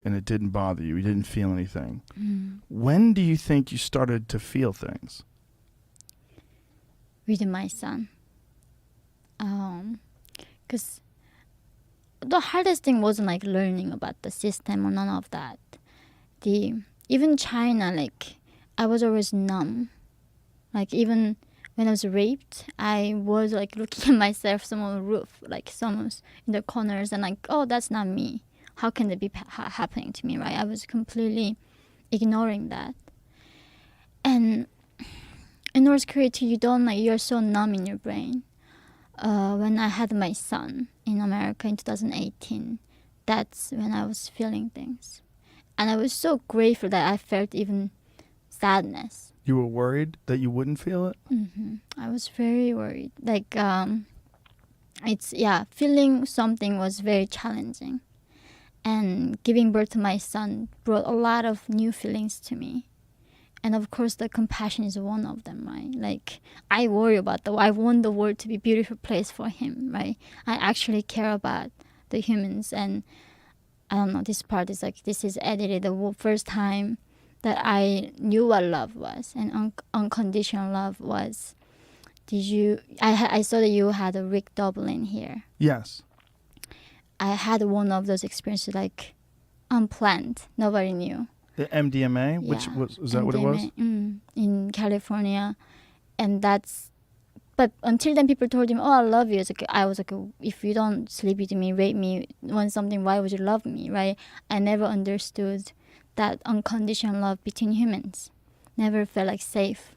and it didn't bother you. You didn't feel anything. When do you think you started to feel things? With my son. Because the hardest thing wasn't like learning about the system or none of that. Even China, like I was always numb. Like even when I was raped, I was like looking at myself some on the roof, like someone's in the corners, and like, oh, that's not me. How can that be happening to me, right? I was completely ignoring that. And in North Korea too, you're so numb in your brain. When I had my son in America in 2018, that's when I was feeling things. And I was so grateful that I felt even sadness. You were worried that you wouldn't feel it? I was very worried. Like, feeling something was very challenging. And giving birth to my son brought a lot of new feelings to me. And of course, the compassion is one of them, right? Like, I worry about I want the world to be a beautiful place for him, right? I actually care about the humans. And I don't know, this part is like, this is edited the first time that I knew what love was and unconditional love was. I saw that you had a Rick Dublin here. Yes. I had one of those experiences like unplanned. Nobody knew. The MDMA, which was that MDMA, what it was? In California. And but until then people told him, oh, I love you. I was like, if you don't sleep with me, rape me, want something, why would you love me, right? I never understood that unconditional love between humans. Never felt like safe.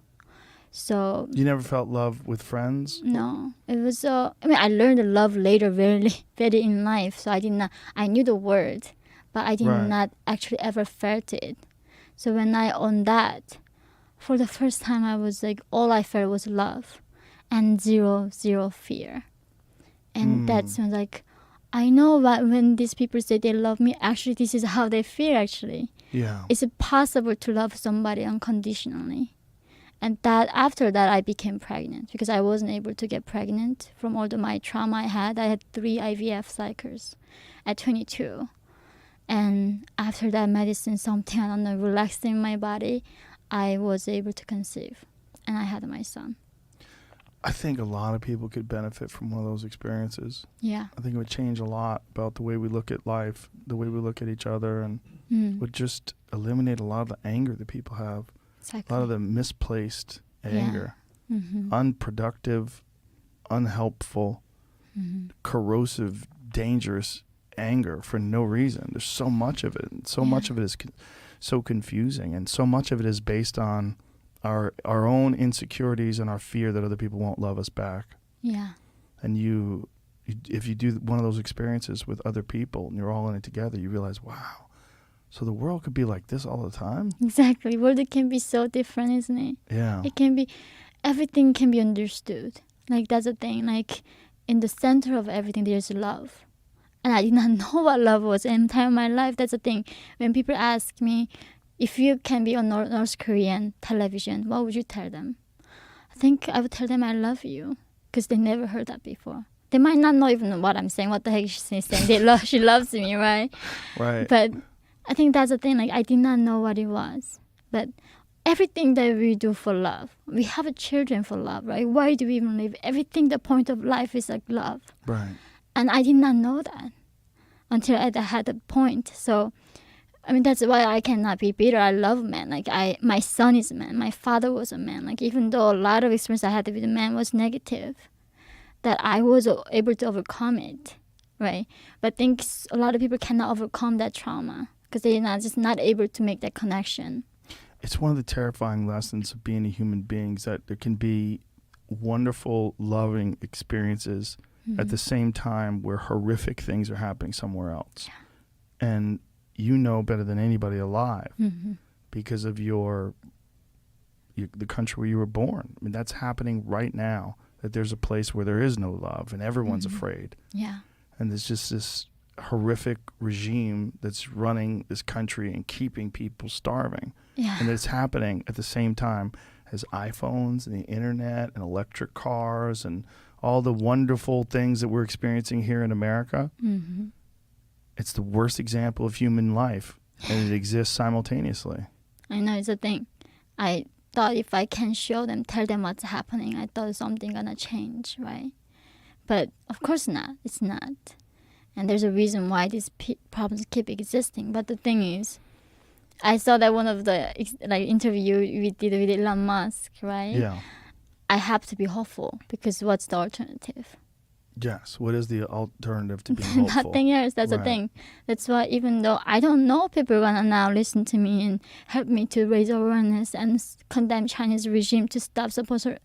So you never felt love with friends? No. It was I learned the love later very in life. So I knew the word, but I did not actually ever felt it. So when I owned that, for the first time I was like, all I felt was love and zero fear. And that's when like, I know that when these people say they love me, actually this is how they feel actually. Yeah. Is it possible to love somebody unconditionally? And after that, I became pregnant because I wasn't able to get pregnant from all my trauma I had. I had 3 IVF cycles at 22. And after that medicine, something, I don't know, relaxing my body, I was able to conceive. And I had my son. I think a lot of people could benefit from one of those experiences. Yeah. I think it would change a lot about the way we look at life, the way we look at each other, and would just eliminate a lot of the anger that people have. Exactly. A lot of the misplaced anger, unproductive, unhelpful, corrosive, dangerous anger for no reason. There's so much of it, and so much of it is so confusing, and so much of it is based on our own insecurities and our fear that other people won't love us back. Yeah. And if you do one of those experiences with other people and you're all in it together, you realize, wow. So the world could be like this all the time? Exactly. The world can be so different, isn't it? Yeah. It can be, everything can be understood. Like, that's the thing. Like, in the center of everything, there's love. And I did not know what love was in time of my life. That's the thing. When people ask me, if you can be on North Korean television, what would you tell them? I think I would tell them I love you. Because they never heard that before. They might not know even what I'm saying. What the heck she's saying. She loves me, right? Right. But I think that's the thing. Like, I did not know what it was. But everything that we do for love, we have children for love, right? Why do we even live? Everything, the point of life is like love. Right. And I did not know that until I had a point. So, I mean, that's why I cannot be bitter. I love men. Like, my son is a man. My father was a man. Like, even though a lot of experience I had with a man was negative, that I was able to overcome it, right? But I think a lot of people cannot overcome that trauma because they're just not able to make that connection. It's one of the terrifying lessons of being a human being, is that there can be wonderful, loving experiences at the same time where horrific things are happening somewhere else. Yeah. And you know better than anybody alive because of the country where you were born. I mean, that's happening right now, that there's a place where there is no love and everyone's afraid. Yeah. And there's just this horrific regime that's running this country and keeping people starving. Yeah. And it's happening at the same time as iPhones and the internet and electric cars and all the wonderful things that we're experiencing here in America. It's the worst example of human life, and it exists simultaneously. I know it's a thing. I thought if I can show them, tell them what's happening, I thought something gonna change, right? But of course not. It's not. And there's a reason why these problems keep existing. But the thing is, I saw that one of the interview we did with Elon Musk, right? Yeah. I have to be hopeful because what's the alternative? Yes. What is the alternative to being hopeful? Nothing else. That's the thing. That's why even though I don't know people are gonna now listen to me and help me to raise awareness and condemn Chinese regime to stop sponsor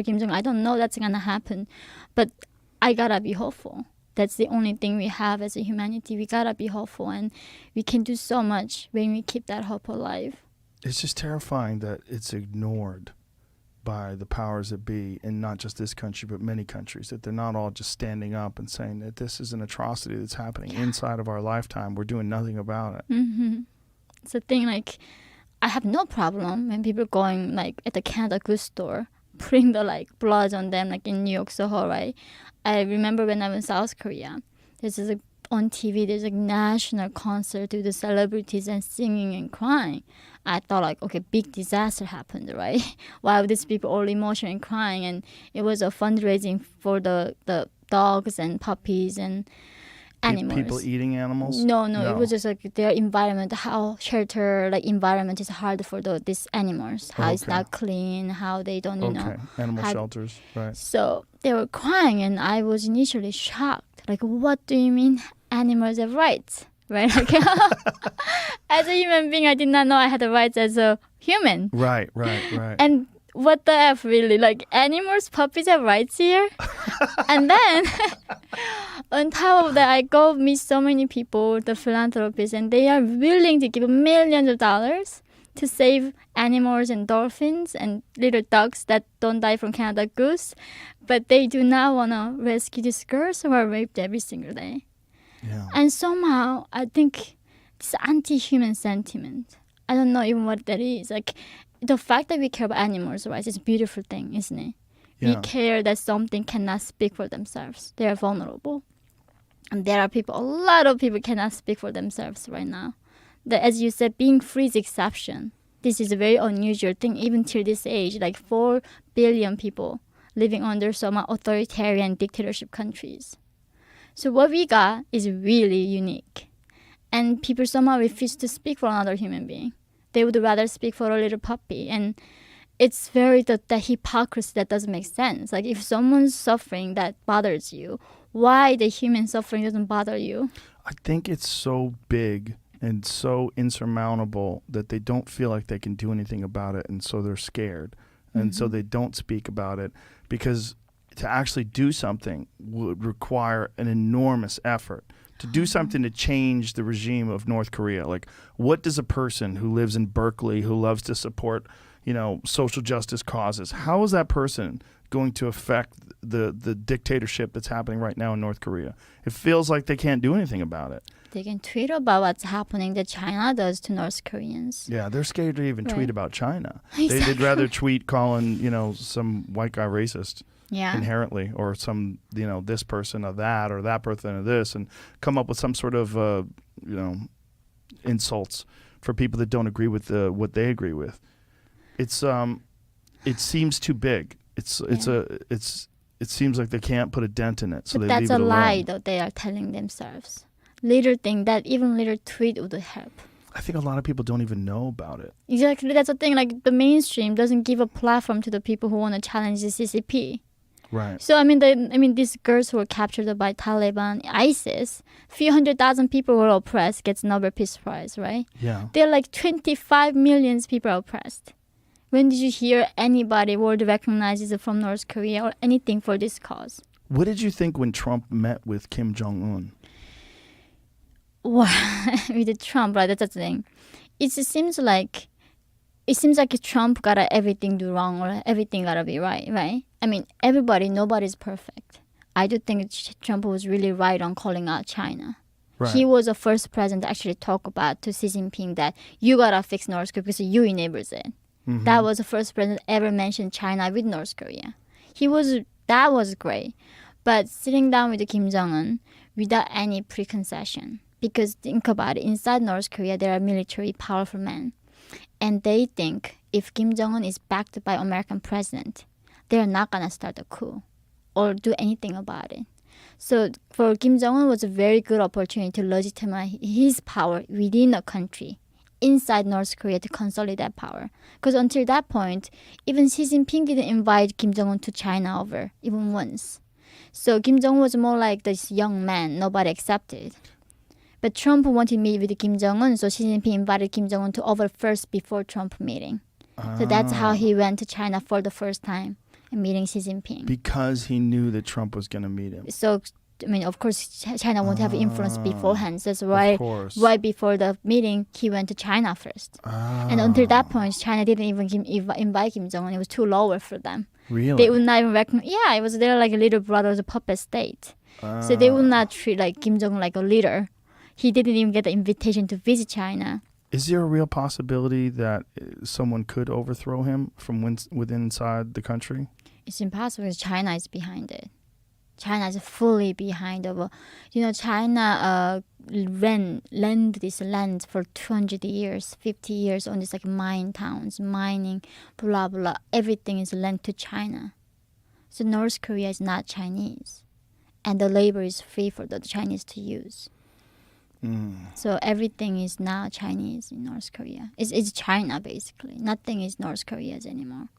Kim Jong, I don't know that's gonna happen, but I gotta be hopeful. That's the only thing we have as a humanity. We gotta be hopeful, and we can do so much when we keep that hope alive. It's just terrifying that it's ignored by the powers that be, and not just this country, but many countries, that they're not all just standing up and saying that this is an atrocity that's happening inside of our lifetime. We're doing nothing about it. Mm-hmm. It's a thing, like, I have no problem when people going, like, at the Canada Goose store, putting the, like, blood on them, like, in New York, Soho, right? I remember when I was in South Korea, there's this, like, on TV, there's a national concert with the celebrities and singing and crying. I thought, like, okay, big disaster happened, right? While these people all emotional and crying, and it was a fundraising for the dogs and puppies and animals. People eating animals? No, it was just like their environment, how shelter, like, environment is hard for these animals, how it's not clean, how they don't, you know. Animal shelters, right. So they were crying, and I was initially shocked. Like, what do you mean animals have rights? Right? Like, as a human being, I did not know I had the rights as a human. Right. And what the F, really? Like, animals, puppies have rights here? And then, on top of that, I go meet so many people, the philanthropists, and they are willing to give millions of dollars to save animals and dolphins and little ducks that don't die from Canada Goose. But they do not want to rescue these girls who are raped every single day. Yeah. And somehow, I think it's anti-human sentiment. I don't know even what that is. Like, the fact that we care about animals' rights is a beautiful thing, isn't it? Yeah. We care that something cannot speak for themselves. They are vulnerable. And there are people, a lot of people cannot speak for themselves right now. That, as you said, being free is exception. This is a very unusual thing, even till this age. Like 4 billion people living under some authoritarian dictatorship countries. So what we got is really unique. And people somehow refuse to speak for another human being. They would rather speak for a little puppy. And it's very the hypocrisy that doesn't make sense. Like, if someone's suffering that bothers you, why the human suffering doesn't bother you? I think it's so big and so insurmountable that they don't feel like they can do anything about it, and so they're scared. And so they don't speak about it, because to actually do something would require an enormous effort. To do something to change the regime of North Korea. Like, what does a person who lives in Berkeley, who loves to support, you know, social justice causes, how is that person going to affect the dictatorship that's happening right now in North Korea? It feels like they can't do anything about it. They can tweet about what's happening that China does to North Koreans. Yeah, they're scared to even tweet about China. Exactly. They'd rather tweet calling, you know, some white guy racist. Yeah. Inherently, or some, you know, this person of that, or that person of this, and come up with some sort of, you know, insults for people that don't agree with what they agree with. It's it seems too big. It seems like they can't put a dent in it, so but they leave it that's a alone. lie that they are telling themselves. Little thing that even little tweet would help. I think a lot of people don't even know about it. Exactly, that's the thing. Like, the mainstream doesn't give a platform to the people who want to challenge the CCP. Right. So I mean, these girls who were captured by Taliban, ISIS, few 100,000 people were oppressed, gets Nobel Peace Prize, right? Yeah. They're like 25 million people are oppressed. When did you hear anybody world recognizes it from North Korea or anything for this cause? What did you think when Trump met with Kim Jong-un? Well, with Trump, right? That's the thing. It seems like Trump got everything do wrong or everything gotta be right? I mean, nobody's perfect. I do think Trump was really right on calling out China. Right. He was the first president to actually talk about to Xi Jinping that you gotta fix North Korea because you enabled it. Mm-hmm. That was the first president ever mentioned China with North Korea. That was great. But sitting down with Kim Jong-un without any preconcession, Because think about it, inside North Korea, there are military powerful men. And they think if Kim Jong-un is backed by American president, they're not going to start a coup or do anything about it. So for Kim Jong-un, it was a very good opportunity to legitimize his power within a country, inside North Korea, to consolidate that power. Because until that point, even Xi Jinping didn't invite Kim Jong-un to China over, even once. So Kim Jong-un was more like this young man nobody accepted. But Trump wanted to meet with Kim Jong-un, so Xi Jinping invited Kim Jong-un to over first before Trump meeting. So that's how he went to China for the first time, and meeting Xi Jinping. Because he knew that Trump was going to meet him. So, I mean, of course, China won't have influence beforehand. So that's why, Of course. right before the meeting, he went to China first. And until that point, China didn't even invite Kim Jong-un. It was too lower for them. Really? They would not even recognize. Yeah, it was their like a little brother of the puppet state. So they would not treat like Kim Jong-un like a leader. He didn't even get the invitation to visit China. Is there a real possibility that someone could overthrow him from within inside the country? It's impossible because China is behind it. China is fully behind it. China lend this land for 200 years, 50 years on this like mine towns, mining, blah, blah. Everything is lent to China. So North Korea is not Chinese. And the labor is free for the Chinese to use. So everything is now Chinese in North Korea. It's China, basically. Nothing is North Korea's anymore.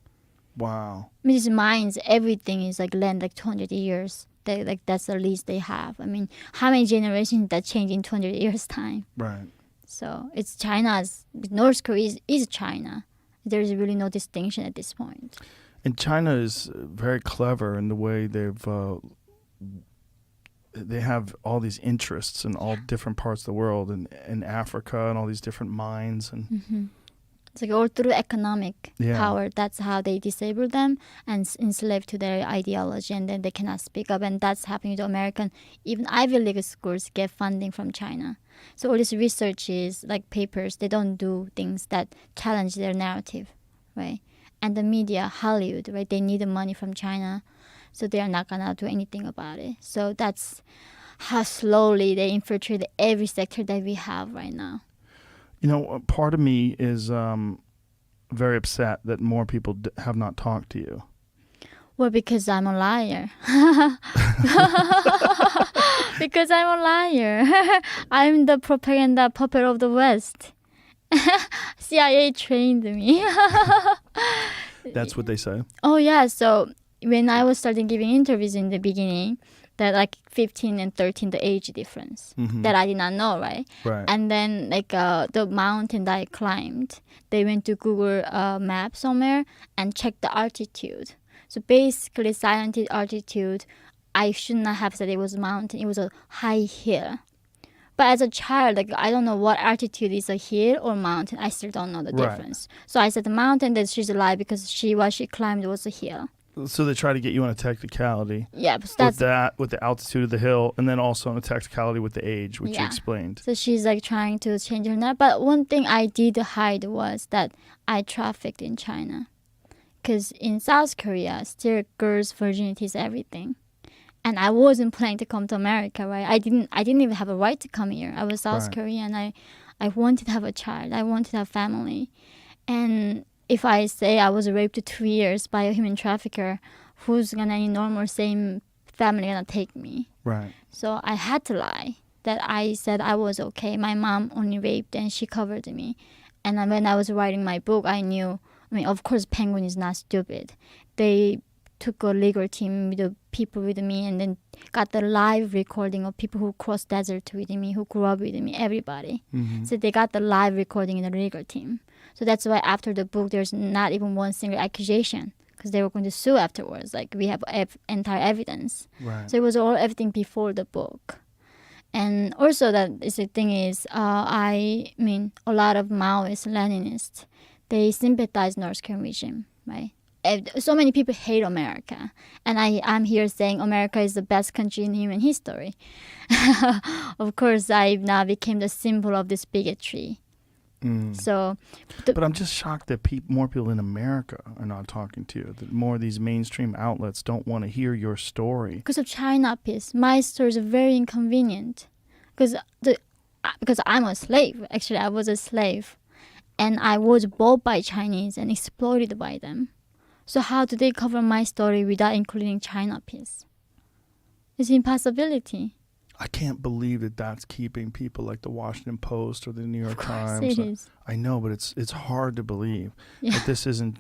Wow. I mean, these mines, everything is like land like 200 years. That's the least they have. I mean, how many generations that change in 200 years' time? Right. So it's North Korea is China. There's really no distinction at this point. And China is very clever in the way they have all these interests in all different parts of the world, and in Africa and all these different mines. And It's like all through economic Yeah. power. That's how they disable them and enslave to their ideology, and then they cannot speak up. And that's happening to American, even Ivy League schools get funding from China. So all this research is like papers. They don't do things that challenge their narrative, right? And the media, Hollywood, right? They need the money from China. So they are not going to do anything about it. So that's how slowly they infiltrate every sector that we have right now. Part of me is very upset that more people have not talked to you. Well, because I'm a liar. Because I'm a liar. I'm the propaganda puppet of the West. CIA trained me. That's what they say. Oh, yeah. So when I was starting giving interviews in the beginning, that like 15 and 13, the age difference that I did not know, right? Right. And then like the mountain that I climbed, they went to Google map somewhere and checked the altitude. So basically, scientific altitude, I should not have said it was a mountain. It was a high hill. But as a child, like I don't know what altitude is, a hill or mountain. I still don't know the Right. difference. So I said the mountain that she's alive because what she climbed was a hill. So they try to get you on a technicality. Yeah, but with the altitude of the hill, and then also on a technicality with the age, which you Yeah. explained. So she's like trying to change her name. But one thing I did hide was that I trafficked in China. Because in South Korea, still girls' virginity is everything. And I wasn't planning to come to America, right? I didn't even have a right to come here. I was South Right. Korean. I wanted to have a child. I wanted to have family. And if I say I was raped 2 years by a human trafficker, who's gonna any normal same family gonna take me? Right. So I had to lie that I said I was okay. My mom only raped and she covered me. And then when I was writing my book, I knew, of course, Penguin is not stupid. They took a legal team with the people with me and then got the live recording of people who crossed desert with me, who grew up with me, everybody. So they got the live recording in the legal team. So that's why after the book, there's not even one single accusation because they were going to sue afterwards. Like we have entire evidence. Right. So it was everything before the book. And also the thing is, a lot of Maoists, Leninists, they sympathize North Korean regime, right? So many people hate America. And I'm here saying America is the best country in human history. Of course, I now became the symbol of this bigotry. So, But I'm just shocked that more people in America are not talking to you. That more of these mainstream outlets don't want to hear your story. because of China piece, my story is very inconvenient. Because because I'm a slave. Actually, I was a slave, and I was bought by Chinese and exploited by them. So how do they cover my story without including China piece? It's impossibility. I can't believe that that's keeping people like the Washington Post or the New York Of course Times. it is. I know, but it's hard to believe Yeah. that this isn't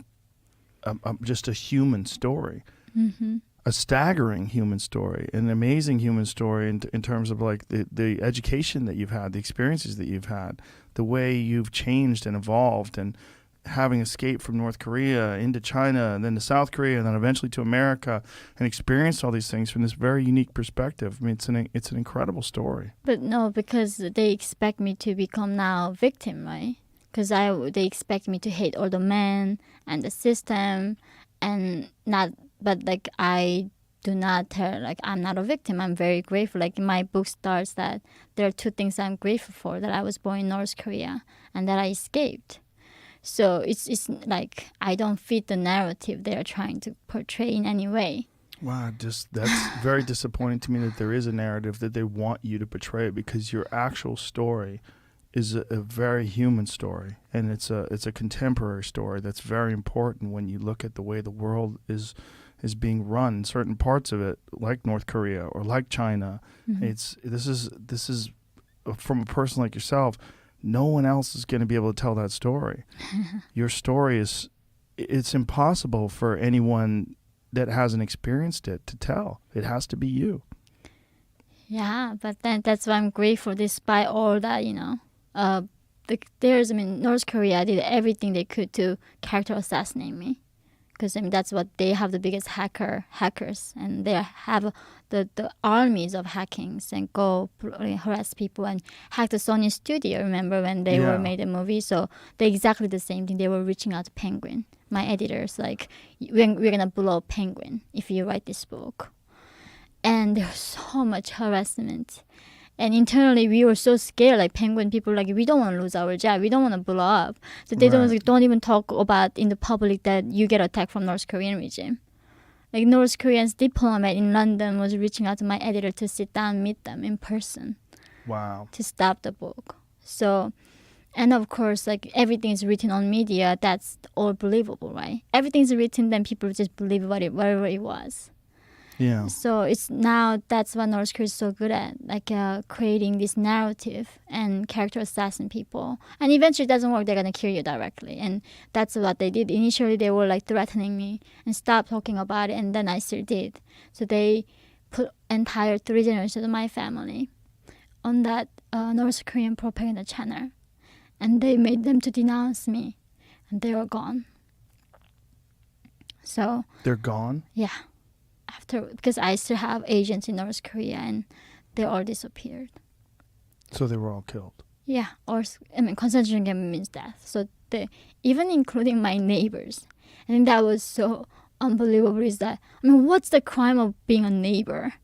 just a human story, Mm-hmm. a staggering human story, an amazing human story in terms of like the education that you've had, the experiences that you've had, the way you've changed and evolved, and having escaped from North Korea into China and then to South Korea and then eventually to America and experienced all these things from this very unique perspective. I mean, it's an incredible story. But no, because they expect me to become now victim, right? Because they expect me to hate all the men and the system, and not. But like I do not tell. Like I'm not a victim. I'm very grateful. Like my book starts that there are two things I'm grateful for: that I was born in North Korea and that I escaped. So it's like I don't fit the narrative they're trying to portray in any way. Wow, that's very disappointing to me that there is a narrative that they want you to portray, because your actual story is a very human story, and it's a contemporary story that's very important when you look at the way the world is being run. Certain parts of it, like North Korea or like China, Mm-hmm. this is from a person like yourself. No one else is going to be able to tell that story. Your story it's impossible for anyone that hasn't experienced it to tell. It has to be you. Yeah, but then that's why I'm grateful despite all that, North Korea did everything they could to character assassinate me. Because that's what they have, the biggest hackers, and they have the armies of hackings and go harass people and hack the Sony studio. Remember when they were made a movie? So they exactly the same thing. They were reaching out to Penguin, my editors, like we're gonna blow Penguin if you write this book. And there was so much harassment. And internally, we were so scared, like Penguin people, like we don't want to lose our job, we don't want to blow up. So they don't even talk about in the public that you get attacked from North Korean regime. Like North Korean's diplomat in London was reaching out to my editor to sit down and meet them in person. Wow. To stop the book. So, and of course, like everything is written on media, that's all believable, right? Everything's written, then people just believe whatever it was. Yeah. So it's now that's what North Korea is so good at, like creating this narrative and character assassin people. And eventually it doesn't work, they're going to kill you directly. And that's what they did. Initially they were like threatening me and stop talking about it, and then I still did. So they put entire 3 generations of my family on that North Korean propaganda channel. And they made them to denounce me. And they were gone. So... They're gone? Yeah. Because I still have agents in North Korea, and they all disappeared. So they were all killed? Yeah, concentration camp means death. So even including my neighbors. I think that was so unbelievable. Is that, what's the crime of being a neighbor?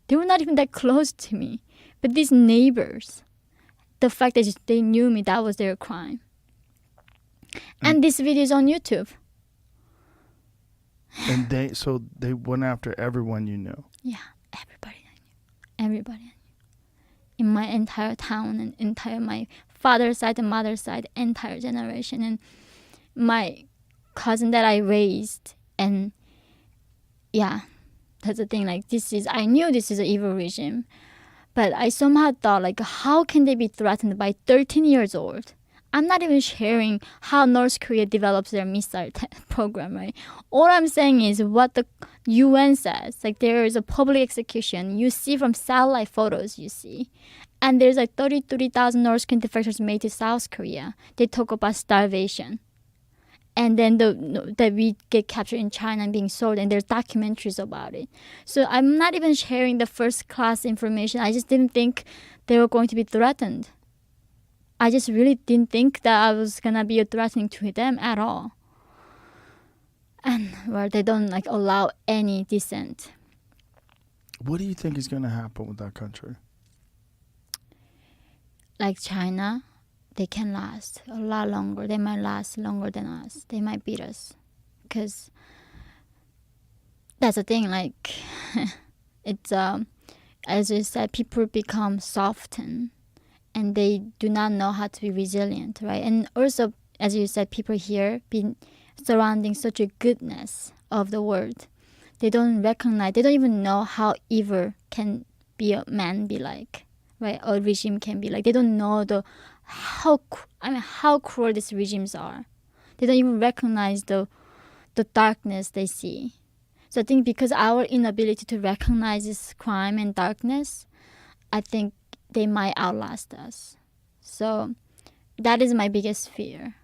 They were not even that close to me. But these neighbors, the fact that they knew me, that was their crime. And this video is on YouTube. And they went after everyone you knew. Yeah, everybody I knew. Everybody I knew. In my entire town and entire my father's side and mother's side, entire generation. And my cousin that I raised. And yeah, that's the thing. Like I knew this is an evil regime. But I somehow thought, like, how can they be threatened by 13 years old? I'm not even sharing how North Korea develops their missile program, right? All I'm saying is what the UN says. Like, there is a public execution. You see from satellite photos, you see. And there's like 33,000 North Korean defectors made to South Korea. They talk about starvation. And then that we get captured in China and being sold, and there's documentaries about it. So I'm not even sharing the first class information. I just didn't think they were going to be threatened. I just really didn't think that I was gonna be threatening to them at all. And they don't like allow any dissent. What do you think is going to happen with that country? Like China, they can last a lot longer. They might last longer than us. They might beat us. Because that's the thing, like, it's, as you said, people become softened. and they do not know how to be resilient, right? And also, as you said, people here being surrounding such a goodness of the world. They don't recognize, they don't even know how evil can be a man be like, right? Or regime can be like. They don't know how cruel these regimes are. They don't even recognize the darkness they see. So I think because our inability to recognize this crime and darkness, I think they might outlast us. So that is my biggest fear.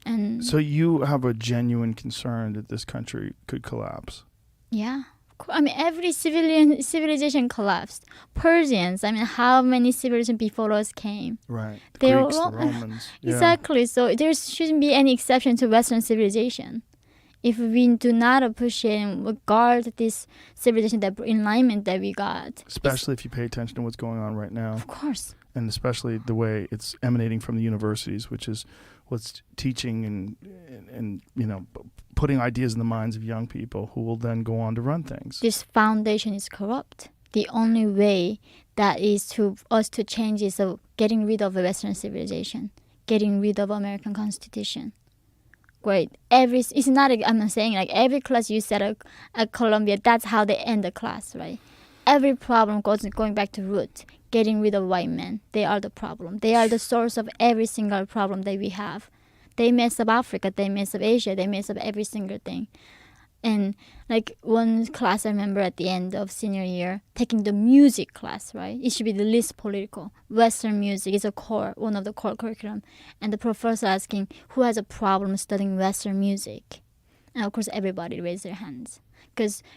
And So you have a genuine concern that this country could collapse. yeah. I mean, every civilization collapsed. Persians, I mean, how many civilizations before us came? Right. The They Greeks, were the Romans. Yeah. Exactly. So there shouldn't be any exception to Western civilization. If we do not appreciate and regard this civilization, that alignment that we got. Especially if you pay attention to what's going on right now. Of course. And especially the way it's emanating from the universities, which is what's teaching and putting ideas in the minds of young people who will then go on to run things. This foundation is corrupt. The only way that is to us to change is getting rid of Western civilization, getting rid of American Constitution. Great. It's not. I'm not saying like every class you set at Columbia. That's how they end the class, right? Every problem going back to root. Getting rid of white men. They are the problem. They are the source of every single problem that we have. They mess up Africa. They mess up Asia. They mess up every single thing. And like one class I remember at the end of senior year, taking the music class, right? It should be the least political. Western music is one of the core curriculum. And the professor asking who has a problem studying Western music. And of course everybody raised their hands.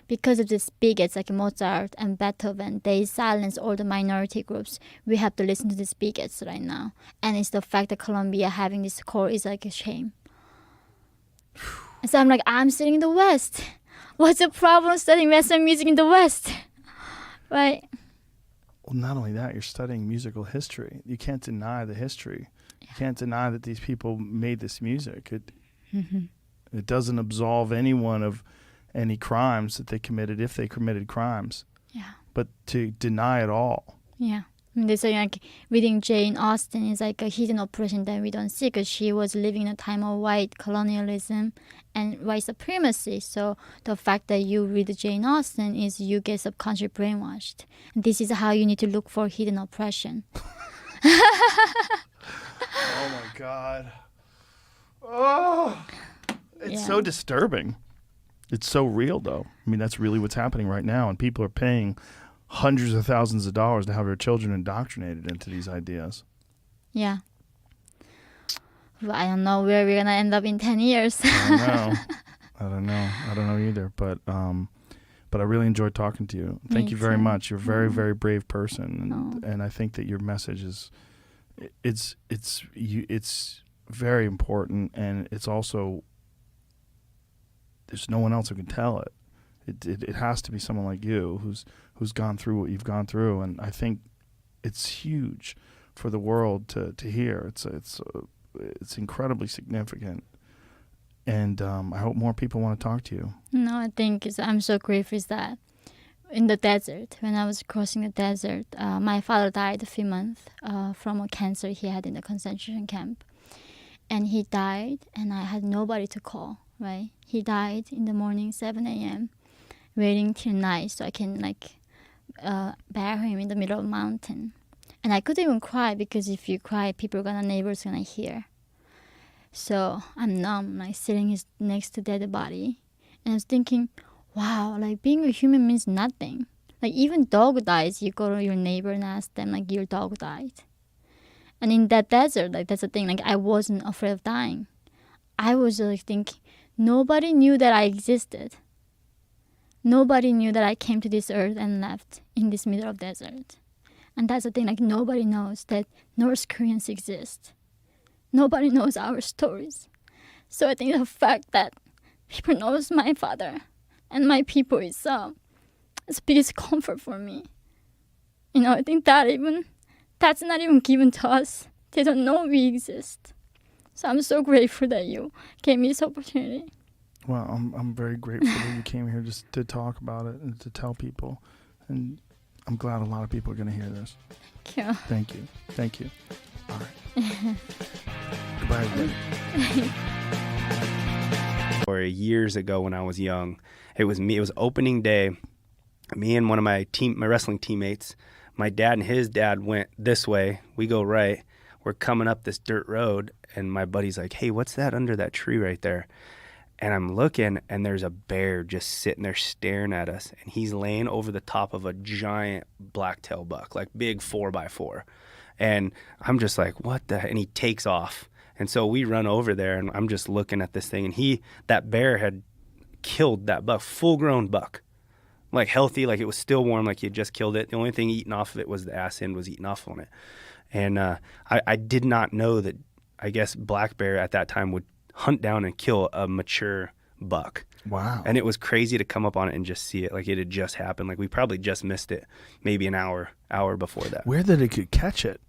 Because of these bigots like Mozart and Beethoven, they silence all the minority groups. We have to listen to these bigots right now. And it's the fact that Columbia having this core is like a shame. And so I'm like, I'm sitting in the West. What's the problem studying Western music in the West? Right? Well, not only that, you're studying musical history. You can't deny the history. You can't deny that these people made this music. It doesn't absolve anyone of any crimes that they committed if they committed crimes. Yeah. But to deny it all. Yeah. I mean, they say like reading Jane Austen is like a hidden oppression that we don't see because she was living in a time of white colonialism and white supremacy. So the fact that you read Jane Austen is you get subconsciously brainwashed. And this is how you need to look for hidden oppression. Oh my God. Oh, it's so disturbing. It's so real, though. I mean, that's really what's happening right now. And people are paying hundreds of thousands of dollars to have their children indoctrinated into these ideas. Yeah. Well, I don't know where we're going to end up in 10 years. I don't know either. But I really enjoyed talking to you. Thank you very much. You're a very, very brave person. And I think that your message it's very important. And it's also, there's no one else who can tell it. It has to be someone like you who's gone through what you've gone through, and I think it's huge for the world to hear. It's incredibly significant, and I hope more people want to talk to you. No, I think I'm so grateful is that in the desert, when I was crossing the desert, my father died a few months from a cancer he had in the concentration camp, and he died, and I had nobody to call. Right, he died in the morning, 7 a.m. waiting till night so I can bury him in the middle of a mountain. And I couldn't even cry because if you cry, neighbors gonna hear. So I'm numb, like sitting next to dead body, and I was thinking, wow, like being a human means nothing. Like even dog dies, you go to your neighbor and ask them like your dog died. And in that desert, like that's the thing, like I wasn't afraid of dying. I was like thinking, nobody knew that I existed. Nobody knew that I came to this earth and left in this middle of desert. And that's the thing, like nobody knows that North Koreans exist. Nobody knows our stories. So I think the fact that people knows my father and my people is the biggest comfort for me. I think that's not even given to us. They don't know we exist. So I'm so grateful that you gave me this opportunity. Well, I'm very grateful that you came here just to talk about it and to tell people. And I'm glad a lot of people are going to hear this. Thank you. Thank you. Thank you. All right. Goodbye, everybody. Or years ago when I was young, it was me. It was opening day. Me and one of my wrestling teammates, my dad and his dad went this way. We go right. We're coming up this dirt road, and my buddy's like, "Hey, what's that under that tree right there?" And I'm looking, and there's a bear just sitting there staring at us, and he's laying over the top of a giant blacktail buck, like big 4x4. And I'm just like, what the? And he takes off. And so we run over there, and I'm just looking at this thing, and that bear had killed that buck, full-grown buck, like healthy, like it was still warm, like he had just killed it. The only thing eaten off of it was the ass end was eaten off on it. And I did not know that, I guess, black bear at that time would hunt down and kill a mature buck. Wow. And it was crazy to come up on it and just see it, like it had just happened. Like we probably just missed it, maybe an hour before that. Where that it could catch it.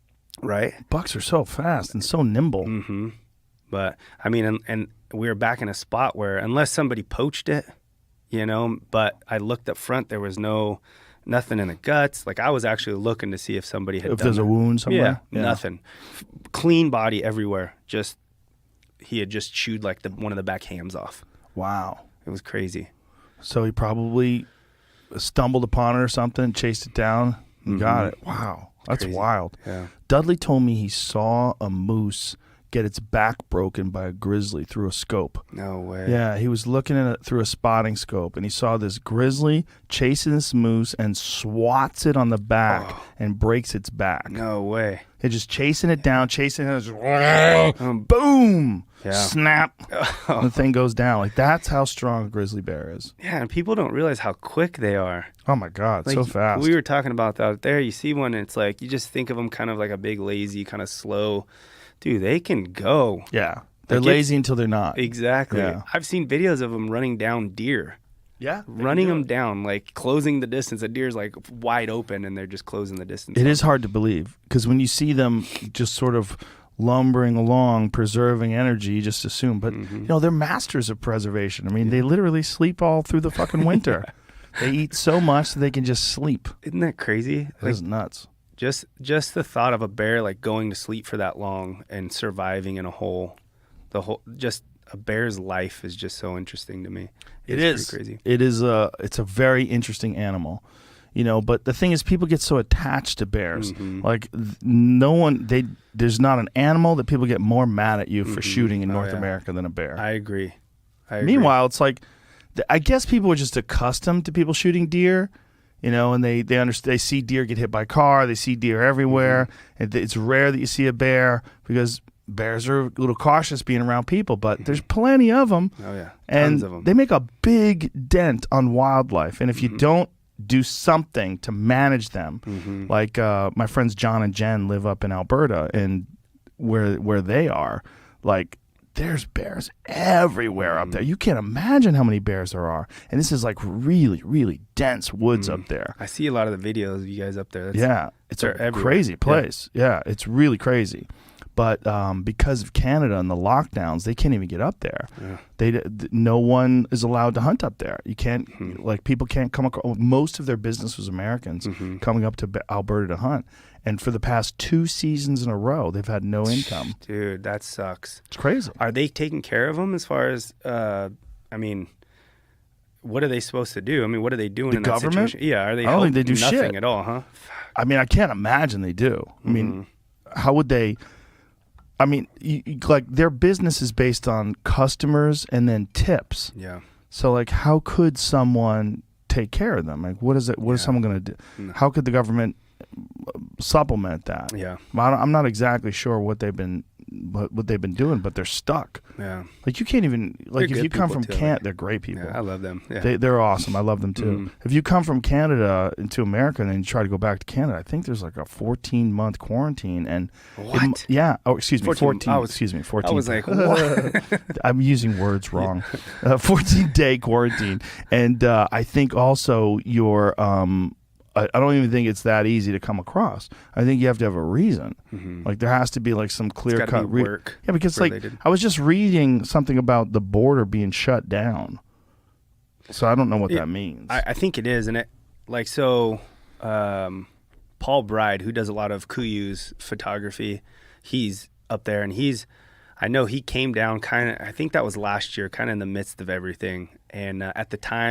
Right? Bucks are so fast and so nimble. Mm-hmm. But, I mean, and we were back in a spot where, unless somebody poached it, you know, but I looked up front, there was nothing in the guts. Like I was actually looking to see if somebody had If done there's a wound somewhere? Yeah, nothing. Clean body everywhere. He had just chewed like one of the back hams off. Wow. It was crazy. So he probably stumbled upon it or something, chased it down, and got it. Wow. That's Crazy. wild. Yeah. Dudley told me he saw a moose get its back broken by a grizzly through a scope. No way. Yeah, he was looking at it through a spotting scope, and he saw this grizzly chasing this moose and swats it on the back and breaks its back. No way. They're just chasing it down, boom, snap, and the thing goes down. Like, that's how strong a grizzly bear is. Yeah, and people don't realize how quick they are. Oh, my God, Like, so fast. We were talking about that out there. You see one, and it's like, you just think of them kind of like a big, lazy, kind of slow. Dude, they can go. Yeah. They're Like lazy until they're not. Exactly. Yeah. I've seen videos of them running down deer. Yeah. Running them down, like closing the distance. A deer's like wide open, and they're just closing the distance. It is hard to believe, because when you see them just sort of lumbering along, preserving energy, you just assume. But, you know, they're masters of preservation. I mean, they literally sleep all through the fucking winter. They eat so much that they can just sleep. Isn't that crazy? It is nuts. Just the thought of a bear like going to sleep for that long and surviving in a hole, just a bear's life is just so interesting to me. It's pretty crazy. It's a very interesting animal, you know. But the thing is, people get so attached to bears. Like there's not an animal that people get more mad at you for shooting in North America than a bear. I agree. Meanwhile, it's like, I guess people are just accustomed to people shooting deer. You know, and they understand. They see deer get hit by a car. They see deer everywhere. It's rare that you see a bear, because bears are a little cautious being around people. But there's plenty of them. Oh yeah, and tons of them. They make a big dent on wildlife. And if you don't do something to manage them, like my friends John and Jen live up in Alberta, and where they are, like, there's bears everywhere up there. You can't imagine how many bears there are. And this is like really, really dense woods up there. I see a lot of the videos of you guys up there. It's a everywhere. crazy place. Yeah, it's really crazy. But because of Canada and the lockdowns, they can't even get up there. No one is allowed to hunt up there. You can't, like, people can't come across. Most of their business was Americans coming up to Alberta to hunt. And for the past 2 seasons in a row, they've had no income. Dude, that sucks. It's crazy. Are they taking care of them as far as, I mean, what are they supposed to do? I mean, what are they doing in that government? situation? Yeah, are they I don't think they do nothing shit at all, huh? I mean, I can't imagine they do. I mean, how would they? I mean, like, their business is based on customers and then tips. Yeah. So, like, how could someone take care of them? Like, what is it? What is someone going to do? No. How could the government supplement that? Yeah. I'm not exactly sure what they've been doing, but they're stuck. Yeah. Like, you can't even, like, They're if you good come people, from too. Canada, they're great people. Yeah, I love them. Yeah. They're awesome. I love them too. If you come from Canada into America and then you try to go back to Canada, I think there's like a 14-month quarantine. And What? yeah. Oh, excuse me. 14. 14. I was like, what? I'm using words wrong. 14-day quarantine. And I think also your I don't even think it's that easy to come across. I think you have to have a reason. Like, there has to be like some clear cut work. Yeah, because like, I was just reading something about the border being shut down. So I don't know what that means. I think it is, and it, like, so Paul Bride, who does a lot of Kuyu's photography. He's up there, and I know he came down kind of, I think that was last year, kind of in the midst of everything. And at the time,